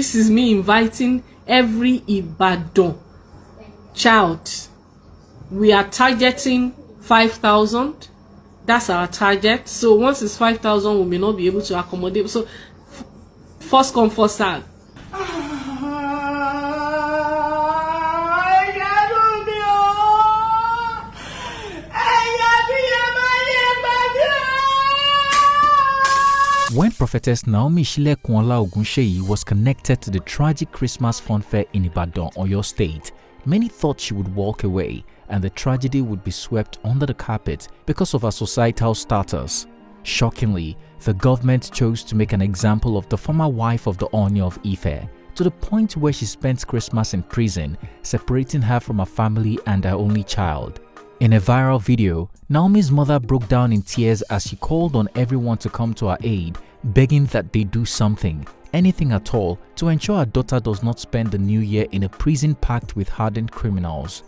This is me inviting every Ibadan child. We are targeting 5,000. That's our target. So once it's 5,000, we may not be able to accommodate. So first come, first serve. When Prophetess Naomi Silekunola Ogunseyi was connected to the tragic Christmas funfair in Ibadan, Oyo State, many thought she would walk away and the tragedy would be swept under the carpet because of her societal status. Shockingly, the government chose to make an example of the former wife of the Ooni of Ife, to the point where she spent Christmas in prison, separating her from her family and her only child. In a viral video, Naomi's mother broke down in tears as she called on everyone to come to her aid, begging that they do something, anything at all, to ensure her daughter does not spend the new year in a prison packed with hardened criminals.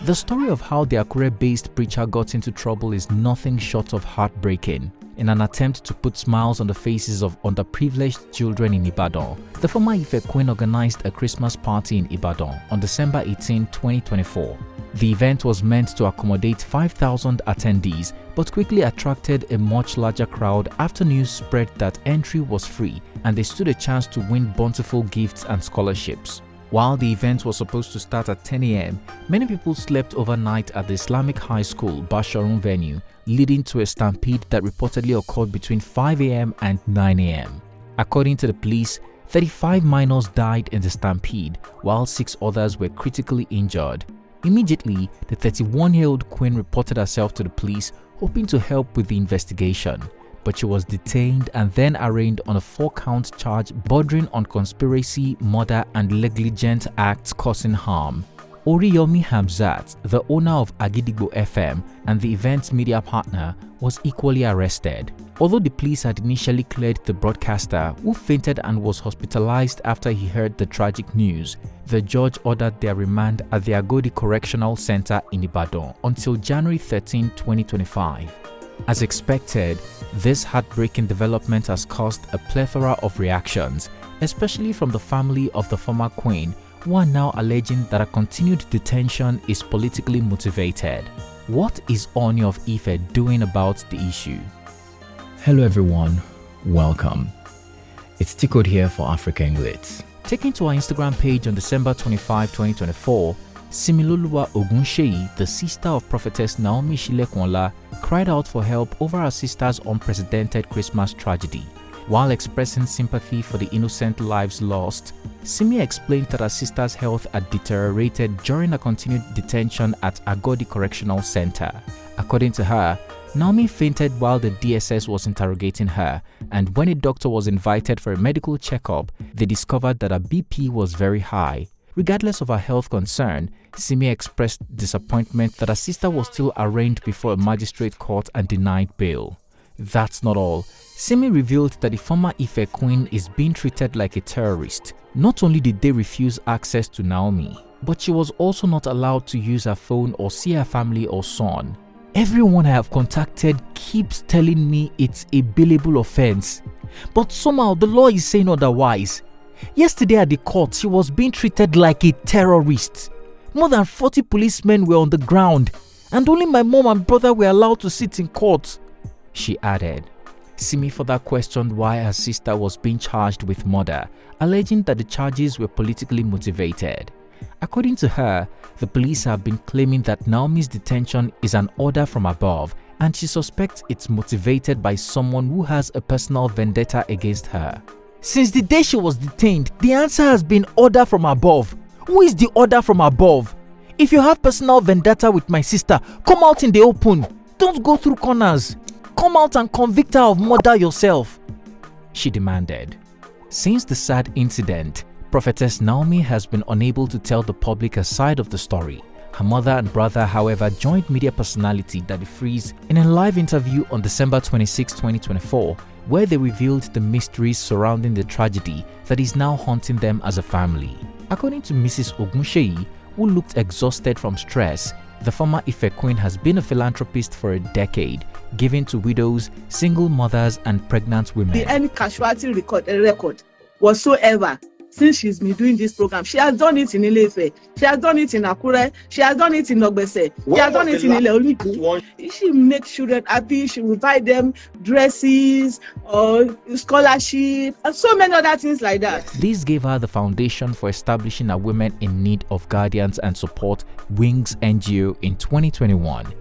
The story of how the Akure-based preacher got into trouble is nothing short of heartbreaking. In an attempt to put smiles on the faces of underprivileged children in Ibadan, the former Ife Queen organized a Christmas party in Ibadan on December 18, 2024. The event was meant to accommodate 5,000 attendees, but quickly attracted a much larger crowd after news spread that entry was free and they stood a chance to win bountiful gifts and scholarships. While the event was supposed to start at 10 a.m., many people slept overnight at the Islamic High School Bashorun venue, leading to a stampede that reportedly occurred between 5 a.m. and 9 a.m. According to the police, 35 minors died in the stampede, while 6 others were critically injured. Immediately, the 31-year-old queen reported herself to the police, hoping to help with the investigation. But she was detained and then arraigned on a 4-count charge bordering on conspiracy, murder and negligent acts causing harm. Oriyomi Hamzat, the owner of Agidigbo FM and the event's media partner, was equally arrested. Although the police had initially cleared the broadcaster, who fainted and was hospitalized after he heard the tragic news, the judge ordered their remand at the Agodi Correctional Center in Ibadan until January 13, 2025. As expected, this heartbreaking development has caused a plethora of reactions, especially from the family of the former queen, who are now alleging that a continued detention is politically motivated. What is Ooni of Ife doing about the issue? Hello everyone, welcome. It's Tickled here for African Glitz. Taken to our Instagram page on December 25, 2024, Similoluwa Ogunseyi, the sister of Prophetess Naomi Silekunola, cried out for help over her sister's unprecedented Christmas tragedy. While expressing sympathy for the innocent lives lost, Simi explained that her sister's health had deteriorated during her continued detention at Agodi Correctional Center. According to her, Naomi fainted while the DSS was interrogating her, and when a doctor was invited for a medical checkup, they discovered that her BP was very high. Regardless of her health concern, Simi expressed disappointment that her sister was still arraigned before a magistrate court and denied bail. That's not all. Simi revealed that the former Ife Queen is being treated like a terrorist. Not only did they refuse access to Naomi, but she was also not allowed to use her phone or see her family or son. Everyone I have contacted keeps telling me it's a bailable offense, but somehow the law is saying otherwise. Yesterday at the court, she was being treated like a terrorist. More than 40 policemen were on the ground, and only my mom and brother were allowed to sit in court, she added. Simi further questioned why her sister was being charged with murder, alleging that the charges were politically motivated. According to her, the police have been claiming that Naomi's detention is an order from above, and she suspects it's motivated by someone who has a personal vendetta against her. Since the day she was detained, the answer has been order from above. Who is the order from above? If you have personal vendetta with my sister, come out in the open. Don't go through corners. Come out and convict her of murder yourself, she demanded. Since the sad incident, Prophetess Naomi has been unable to tell the public her side of the story. Her mother and brother, however, joined media personality Daddy Freeze in a live interview on December 26, 2024, where they revealed the mysteries surrounding the tragedy that is now haunting them as a family. According to Mrs. Ogunseyi, who looked exhausted from stress, the former Ife Queen has been a philanthropist for a decade, giving to widows, single mothers and pregnant women. Any casualty record whatsoever since she's been doing this program. She has done it in Ile-Ife, she has done it in Akure, she has done it in Ogbese, she has done it in Ile-Ife. She makes children happy, she will buy them dresses or scholarship and so many other things like that. This gave her the foundation for establishing a Women in Need of Guardians and Support Wings NGO in 2021.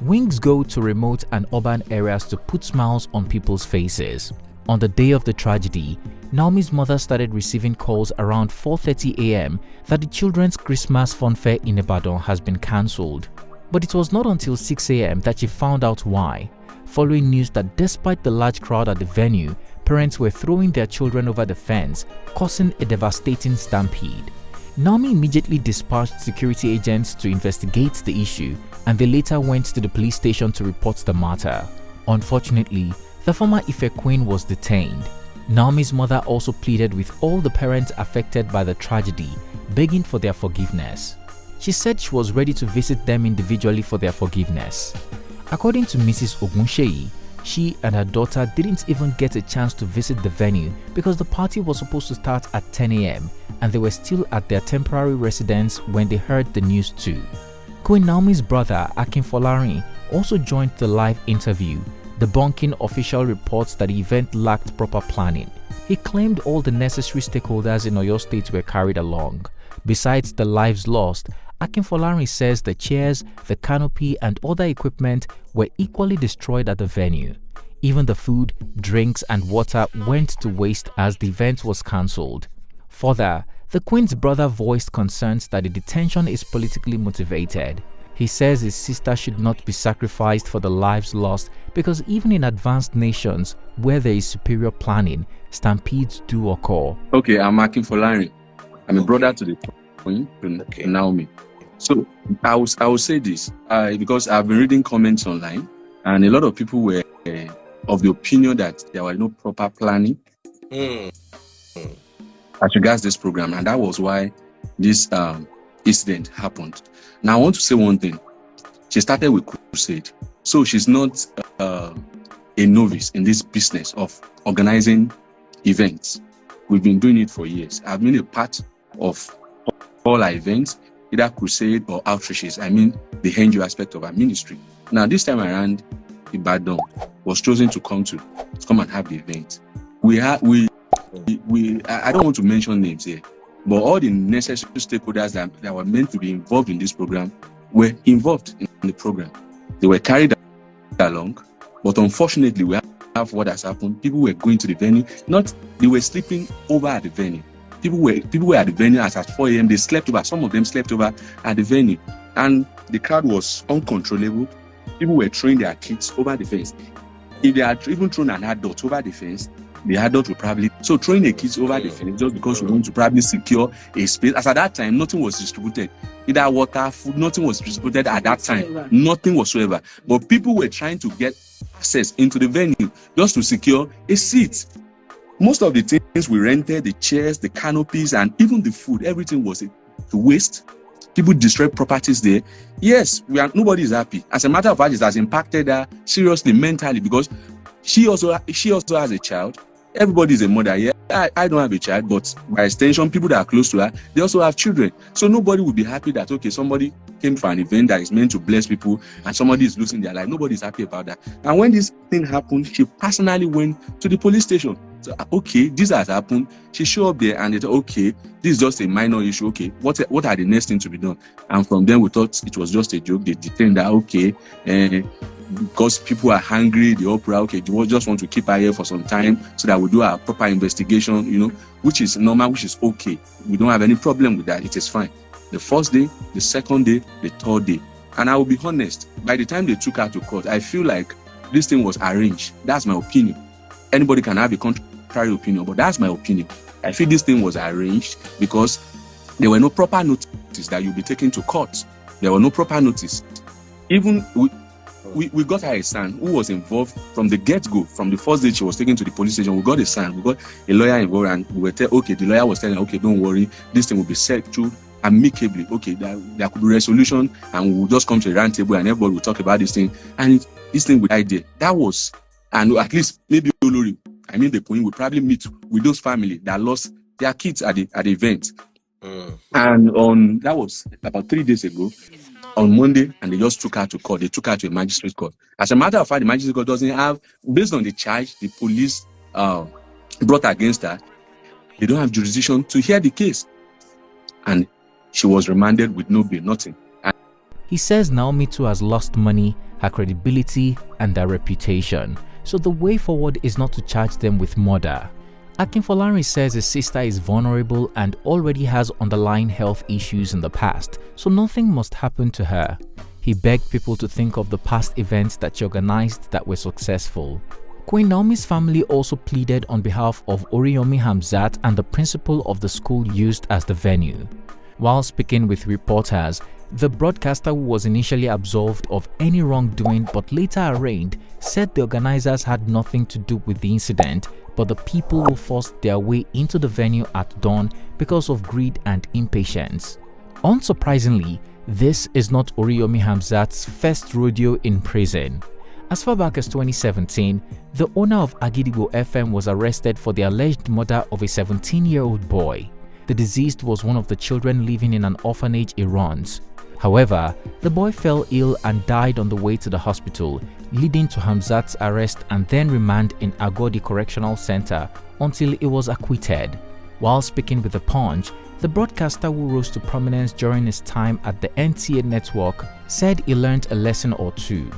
Wings go to remote and urban areas to put smiles on people's faces. On the day of the tragedy, Naomi's mother started receiving calls around 4:30 a.m. that the children's Christmas funfair in Ibadan has been cancelled. But it was not until 6 a.m. that she found out why, following news that despite the large crowd at the venue, parents were throwing their children over the fence, causing a devastating stampede. Naomi immediately dispatched security agents to investigate the issue, and they later went to the police station to report the matter. Unfortunately, the former Ife Queen was detained. Naomi's mother also pleaded with all the parents affected by the tragedy, begging for their forgiveness. She said she was ready to visit them individually for their forgiveness. According to Mrs. Ogunseyi, she and her daughter didn't even get a chance to visit the venue because the party was supposed to start at 10 a.m. and they were still at their temporary residence when they heard the news too. Queen Naomi's brother, Akin Folarin, also joined the live interview, debunking official reports that the event lacked proper planning. He claimed all the necessary stakeholders in Oyo State were carried along. Besides the lives lost, Akin Folarin says the chairs, the canopy and other equipment were equally destroyed at the venue. Even the food, drinks and water went to waste as the event was cancelled. Further, the Queen's brother voiced concerns that the detention is politically motivated. He says his sister should not be sacrificed for the lives lost because even in advanced nations where there is superior planning, stampedes do occur. Okay, I'm Akin Folarin. I'm a brother to the Queen, Naomi. So I will say this because I've been reading comments online and a lot of people were of the opinion that there was no proper planning as regards this program, and that was why this incident happened. Now, I want to say one thing. She started with crusade. So she's not a novice in this business of organizing events. We've been doing it for years. I've been a part of all our events, either crusade or outreaches. I mean, the NGO aspect of our ministry. Now, this time around, Ibadan was chosen to come and have the event. I don't want to mention names here, but all the necessary stakeholders that were meant to be involved in this program were involved in the program. They were carried along, but unfortunately, we have what has happened. People were going to the venue, they were sleeping over at the venue. People were at the venue as at 4 a.m. They slept over. Some of them slept over at the venue, and the crowd was uncontrollable. People were throwing their kids over the fence. If they had even thrown an adult over the fence, the adult will probably throwing the kids over the fence just because we want to probably secure a space. As at that time, nothing was distributed. Either water, food, nothing was distributed at that time. Nothing whatsoever. But people were trying to get access into the venue just to secure a seat. Most of the things we rented, the chairs, the canopies, and even the food, everything was to waste. People destroyed properties there. Yes, nobody is happy. As a matter of fact, it has impacted her seriously mentally because she also has a child. Everybody is a mother. Yeah, I don't have a child, but by extension, people that are close to her, they also have children. So nobody will be happy that, okay, somebody came for an event that is meant to bless people and somebody is losing their life. Nobody is happy about that. And when this thing happened, she personally went to the police station. So, okay, this has happened. She showed up there and they thought, okay, this is just a minor issue. Okay, what are the next things to be done? And from then we thought it was just a joke. They detained that, okay, because people are hungry, the opera, okay, they just want to keep her here for some time so that we do our proper investigation, which is normal, which is okay. We don't have any problem with that. It is fine. The first day, the second day, the third day. And I will be honest, by the time they took her to court, I feel like this thing was arranged. That's my opinion. Anybody can have a contrary opinion, but that's my opinion. I feel this thing was arranged because there were no proper notice that you'll be taken to court. There was no proper notice. Even we got her a son who was involved from the get-go. From the first day she was taken to the police station, we got a son, we got a lawyer involved, and we were the lawyer was telling her, okay, don't worry, this thing will be set through amicably. Okay, there could be resolution, and we'll just come to the round table and everybody will talk about this thing, and this thing will die there. That was, and at least maybe Olori, I mean the Queen, will probably meet with those families that lost their kids at the event. And that was about 3 days ago, on Monday, and they just took her to court. They took her to a magistrate court. As a matter of fact, the magistrate court doesn't have, based on the charge the police brought against her, they don't have jurisdiction to hear the case. And she was remanded with no bail, nothing. He says Naomi too has lost money, her credibility, and her reputation. So the way forward is not to charge them with murder. Akinfolari says his sister is vulnerable and already has underlying health issues in the past, so nothing must happen to her. He begged people to think of the past events that she organized that were successful. Queen Naomi's family also pleaded on behalf of Oriyomi Hamzat and the principal of the school used as the venue. While speaking with reporters, the broadcaster, who was initially absolved of any wrongdoing but later arraigned, said the organizers had nothing to do with the incident, but the people who forced their way into the venue at dawn because of greed and impatience. Unsurprisingly, this is not Oriyomi Hamzat's first rodeo in prison. As far back as 2017, the owner of Agidigbo FM was arrested for the alleged murder of a 17-year-old boy. The deceased was one of the children living in an orphanage he runs. However, the boy fell ill and died on the way to the hospital, leading to Hamzat's arrest and then remand in Agodi Correctional Center until he was acquitted. While speaking with The Punch, the broadcaster, who rose to prominence during his time at the NTA network, said he learned a lesson or two.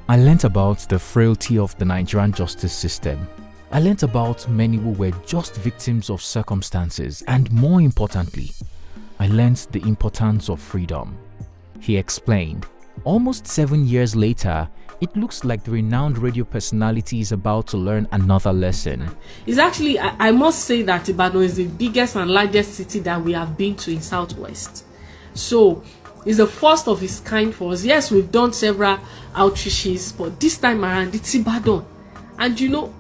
I learnt about the frailty of the Nigerian justice system. I learnt about many who were just victims of circumstances, and more importantly, I learnt the importance of freedom. He explained. Almost 7 years later, it looks like the renowned radio personality is about to learn another lesson. It's actually, I must say that Ibadan is the biggest and largest city that we have been to in Southwest. So, it's the first of its kind for us. Yes, we've done several outreaches, but this time around, it's Ibadan. And you know,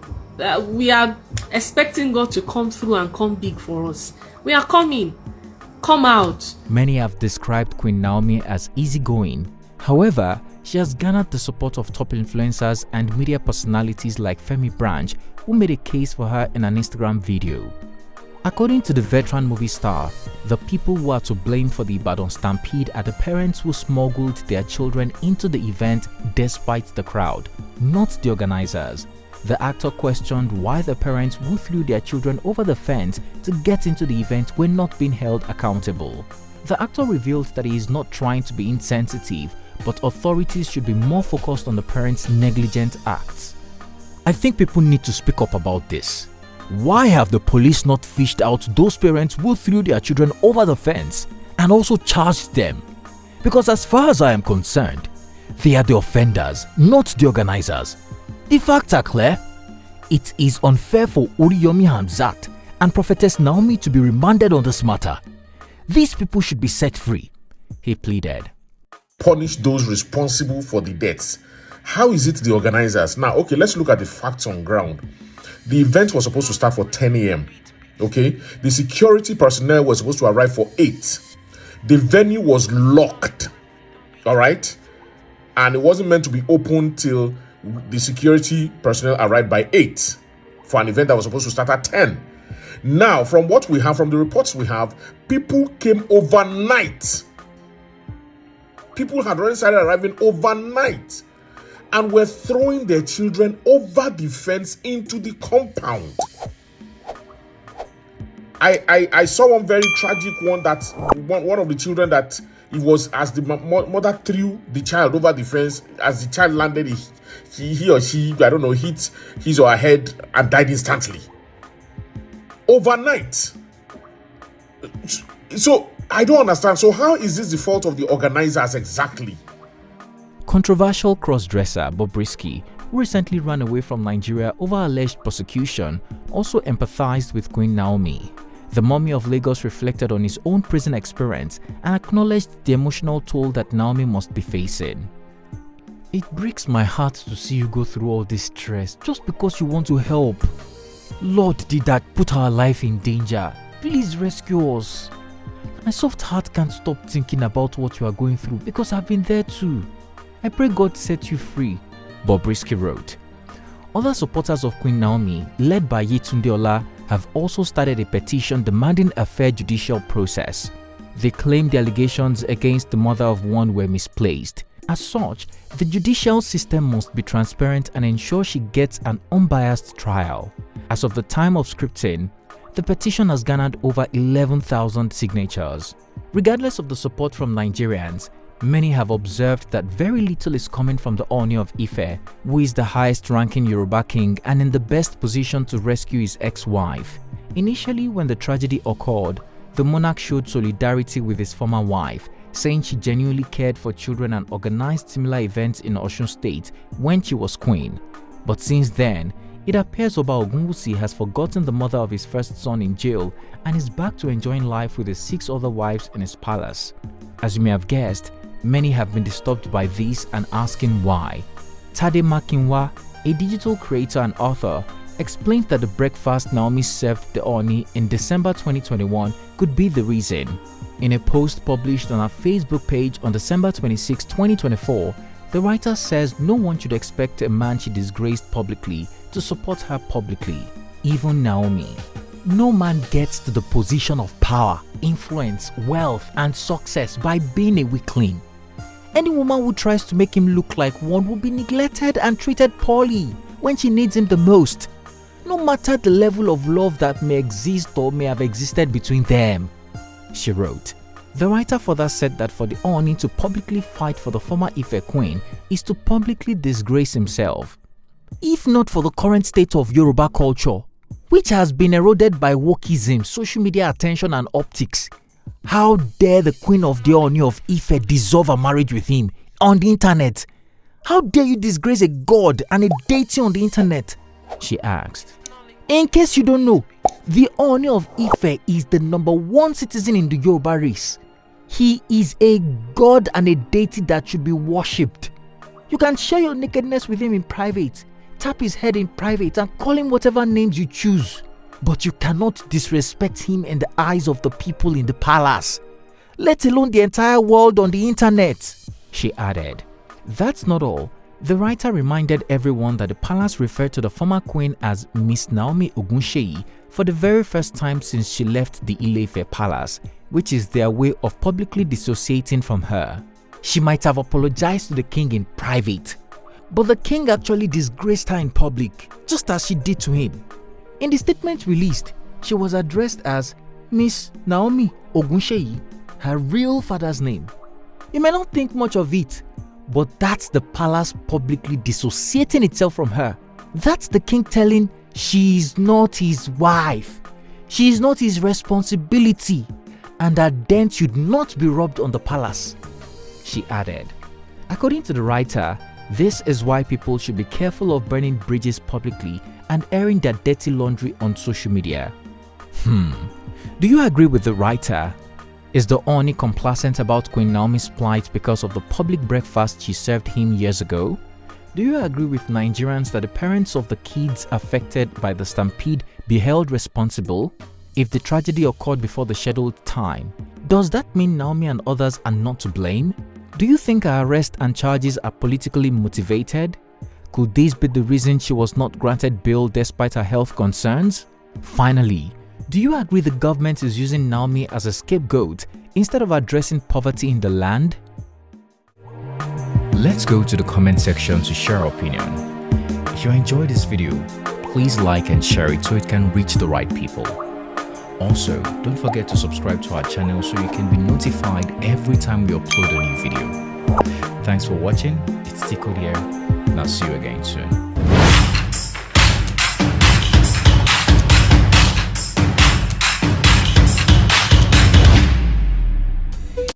we are expecting God to come through and come big for us. We are coming. Come out. Many have described Queen Naomi as easygoing. However, she has garnered the support of top influencers and media personalities like Femi Branch, who made a case for her in an Instagram video. According to the veteran movie star, the people who are to blame for the Ibadan stampede are the parents who smuggled their children into the event despite the crowd, not the organizers. The actor questioned why the parents who threw their children over the fence to get into the event were not being held accountable. The actor revealed that he is not trying to be insensitive, but authorities should be more focused on the parents' negligent acts. I think people need to speak up about this. Why have the police not fished out those parents who threw their children over the fence and also charged them? Because as far as I am concerned, they are the offenders, not the organizers. The facts are clear. It is unfair for Oriyomi Hamzat and Prophetess Naomi to be remanded on this matter. These people should be set free, he pleaded. Punish those responsible for the deaths. How is it the organizers? Now, okay, let's look at the facts on ground. The event was supposed to start for 10 a.m. Okay, the security personnel was supposed to arrive for 8. The venue was locked. All right, and it wasn't meant to be open till the security personnel arrived by 8 for an event that was supposed to start at 10. Now, from what we have, from the reports we have, people came overnight. People had already started arriving overnight and were throwing their children over the fence into the compound. I saw one very tragic one, that one of the children, that it was as the mother threw the child over the fence, as the child landed, he or she, I don't know, hit his or her head and died instantly. Overnight. So I don't understand. So how is this the fault of the organizers exactly? Controversial cross-dresser Bobrisky, who recently ran away from Nigeria over alleged persecution, also empathized with Queen Naomi. The Mummy of Lagos reflected on his own prison experience and acknowledged the emotional toll that Naomi must be facing. It breaks my heart to see you go through all this stress just because you want to help. Lord, did that put our life in danger? Please rescue us. My soft heart can't stop thinking about what you are going through because I've been there too. I pray God set you free, Bobrisky wrote. Other supporters of Queen Naomi, led by Yetunde Ola, have also started a petition demanding a fair judicial process. They claim the allegations against the mother of one were misplaced. As such, the judicial system must be transparent and ensure she gets an unbiased trial. As of the time of scripting, the petition has garnered over 11,000 signatures. Regardless of the support from Nigerians, many have observed that very little is coming from the Ooni of Ife, who is the highest-ranking Yoruba king and in the best position to rescue his ex-wife. Initially, when the tragedy occurred, the monarch showed solidarity with his former wife, saying she genuinely cared for children and organized similar events in Oyo State when she was queen. But since then, it appears Oba Ogunwusi has forgotten the mother of his first son in jail and is back to enjoying life with his 6 other wives in his palace. As you may have guessed, many have been disturbed by this and asking why. Tade Makinwa, a digital creator and author, explained that the breakfast Naomi served the Ooni in December 2021 could be the reason. In a post published on her Facebook page on December 26, 2024, the writer says no one should expect a man she disgraced publicly to support her publicly, even Naomi. No man gets to the position of power, influence, wealth, and success by being a weakling. Any woman who tries to make him look like one will be neglected and treated poorly when she needs him the most, no matter the level of love that may exist or may have existed between them, she wrote. The writer further said that for the Ooni to publicly fight for the former Ife Queen is to publicly disgrace himself. If not for the current state of Yoruba culture, which has been eroded by wokeism, social media attention and optics, how dare the Queen of the Ooni of Ife dissolve a marriage with him on the internet? How dare you disgrace a god and a deity on the internet? She asked. In case you don't know, the Ooni of Ife is the #1 citizen in the Yoruba race. He is a god and a deity that should be worshipped. You can share your nakedness with him in private, tap his head in private and call him whatever names you choose. But you cannot disrespect him in the eyes of the people in the palace, let alone the entire world on the internet, she added. That's not all. The writer reminded everyone that the palace referred to the former queen as Miss Naomi Ogunseyi for the very first time since she left the Ile-Ife palace, which is their way of publicly dissociating from her. She might have apologized to the king in private, but the king actually disgraced her in public, just as she did to him. In the statement released, she was addressed as Miss Naomi Ogunseyi, her real father's name. You may not think much of it, but that's the palace publicly dissociating itself from her. That's the king telling she's not his wife, she is not his responsibility, and that dent should not be rubbed on the palace, she added. According to the writer, this is why people should be careful of burning bridges publicly and airing their dirty laundry on social media. Do you agree with the writer? Is the Ooni complacent about Queen Naomi's plight because of the public breakfast she served him years ago? Do you agree with Nigerians that the parents of the kids affected by the stampede be held responsible if the tragedy occurred before the scheduled time? Does that mean Naomi and others are not to blame? Do you think her arrest and charges are politically motivated? Could this be the reason she was not granted bail despite her health concerns? Finally, do you agree the government is using Naomi as a scapegoat instead of addressing poverty in the land? Let's go to the comment section to share our opinion. If you enjoyed this video, please like and share it so it can reach the right people. Also, don't forget to subscribe to our channel so you can be notified every time we upload a new video. Thanks for watching. It's Tiko here, and I'll see you again soon.